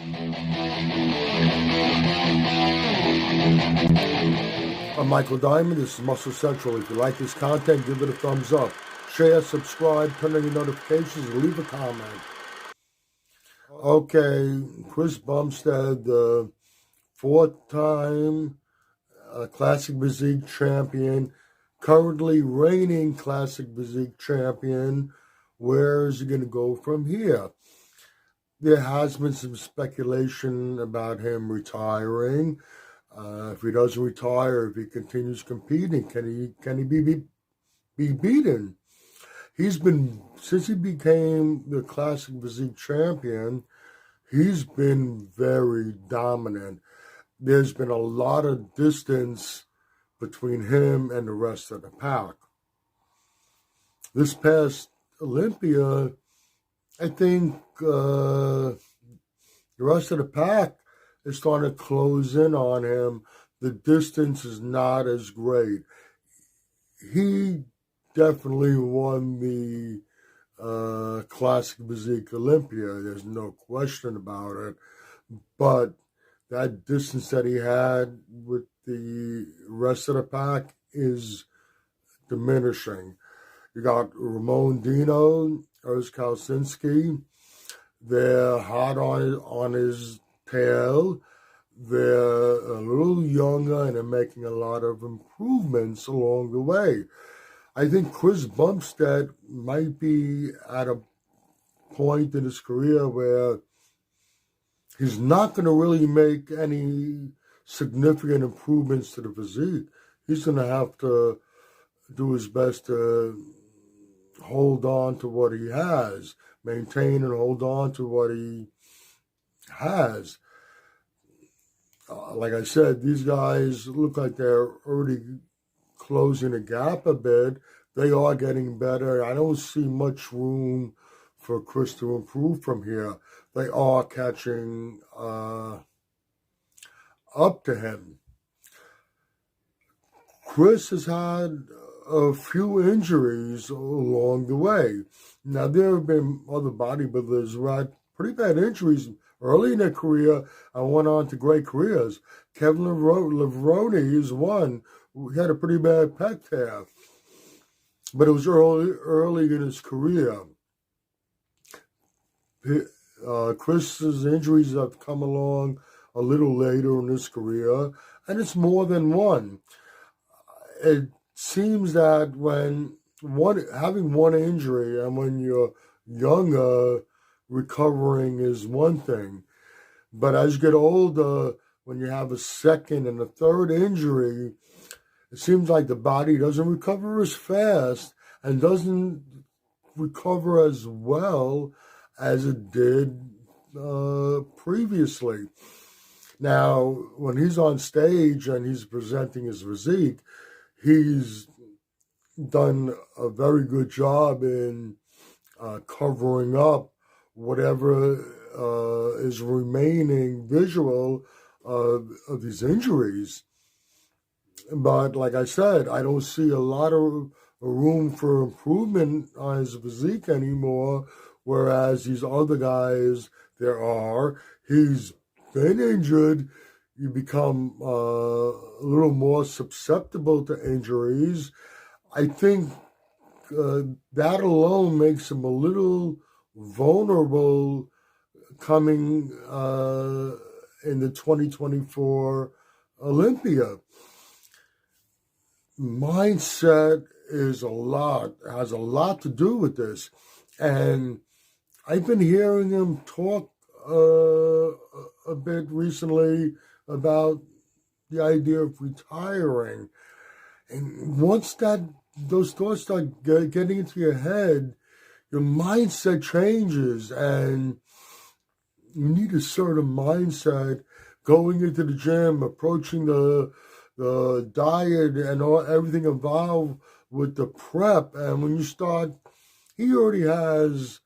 I'm Michael Diamond. This is Muscle Central. If you like this content, give it a thumbs up. Share, subscribe, turn on your notifications, and leave a comment. Okay, Chris Bumstead, the four-time Classic Physique champion, currently reigning Classic Physique champion. Where is he going to go from here? There has been some speculation about him retiring. If he doesn't retire, if he continues competing, can he be beaten? He's been, since he became the Classic Physique champion, he's been very dominant. There's been a lot of distance between him and the rest of the pack. This past Olympia, I think the rest of the pack is starting to close in on him. The distance is not as great. He definitely won the Classic Physique Olympia. There's no question about it. But that distance that he had with the rest of the pack is diminishing. You got Urs and Dino, Urs. They're hot on his tail. They're a little younger and they're making a lot of improvements along the way. I think Chris Bumstead might be at a point in his career where he's not going to really make any significant improvements to the physique. He's going to have to do his best to hold on to what he has, maintain and hold on to what he has. Like I said, these guys look like they're already closing the gap a bit. They are getting better. I don't see much room for Chris to improve from here. They are catching up to him. Chris has had a few injuries along the way. Now, there have been other bodybuilders who had pretty bad injuries early in their career and went on to great careers. Kevin Levrone is one who had a pretty bad pec tear, but it was early in his career. Chris's injuries have come along a little later in his career, and it's more than one. It seems that when having one injury and when you're younger, recovering is one thing. But as you get older, when you have a second and a third injury, it seems like the body doesn't recover as fast and doesn't recover as well as it did previously. Now, when he's on stage and he's presenting his physique, he's done a very good job in covering up whatever is remaining visual of these injuries. But like I said, I don't see a lot of room for improvement on his physique anymore, whereas these other guys, he's been injured. You become a little more susceptible to injuries. I think that alone makes him a little vulnerable coming in the 2024 Olympia. Mindset has a lot to do with this. And I've been hearing him talk a bit recently about the idea of retiring. And once those thoughts start getting into your head, your mindset changes, and you need a certain mindset going into the gym, approaching the diet and everything involved with the prep. And when you start, he already has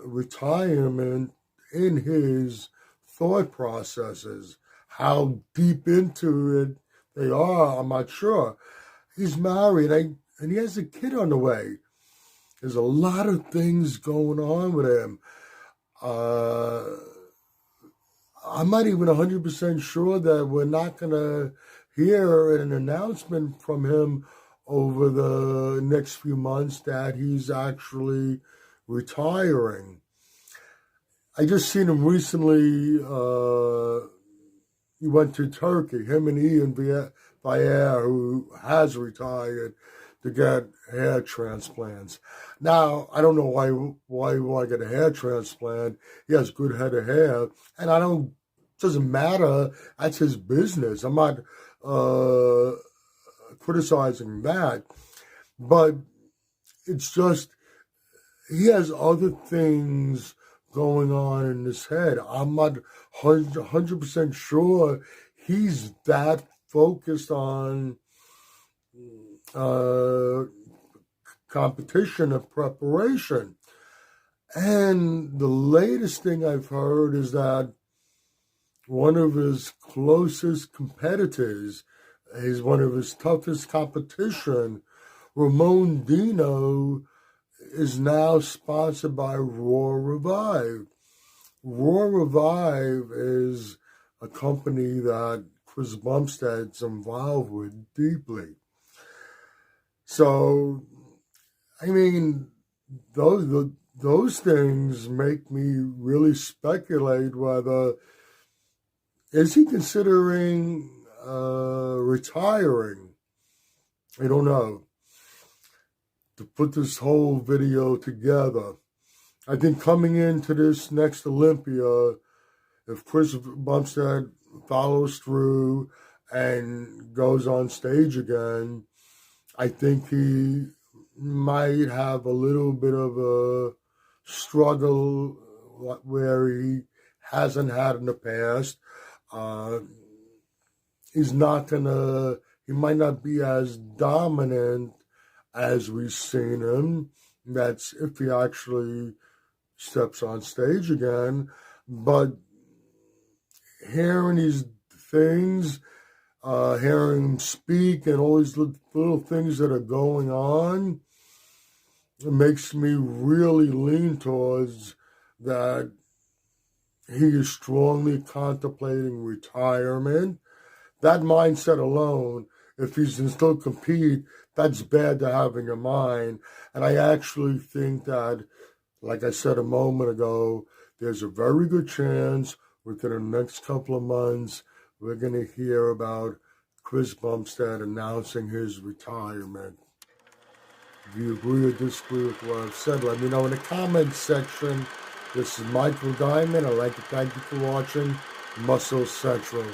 retirement in his thought processes. How deep into it they are, I'm not sure. He's married and he has a kid on the way. There's a lot of things going on with him. I'm not even 100% sure that we're not going to hear an announcement from him over the next few months that he's actually retiring. I just seen him recently. He went to Turkey, him and Ian Bayer, who has retired, to get hair transplants. Now, I don't know why he want to get a hair transplant. He has good head of hair, and doesn't matter. That's his business. I'm not criticizing that, but it's just he has other things going on in his head. I'm not 100% sure he's that focused on competition and preparation. And the latest thing I've heard is that one of his closest competitors, one of his toughest competition, Urs Dino, is now sponsored by Raw Revive. Raw Revive is a company that Chris Bumstead's involved with deeply. So, I mean, those things make me really speculate whether is he considering retiring. I don't know. To put this whole video together, I think coming into this next Olympia, if Chris Bumstead follows through and goes on stage again, I think he might have a little bit of a struggle where he hasn't had in the past. He might not be as dominant as we've seen him. That's if he actually steps on stage again. But hearing these things, hearing him speak and all these little things that are going on, it makes me really lean towards that he is strongly contemplating retirement. That mindset alone, if he can still compete, that's bad to have in your mind. And I actually think that, like I said a moment ago, there's a very good chance within the next couple of months we're going to hear about Chris Bumstead announcing his retirement. If you agree or disagree with what I've said, let me know in the comments section. This is Michael Diamond. I'd like to thank you for watching Muscle Central.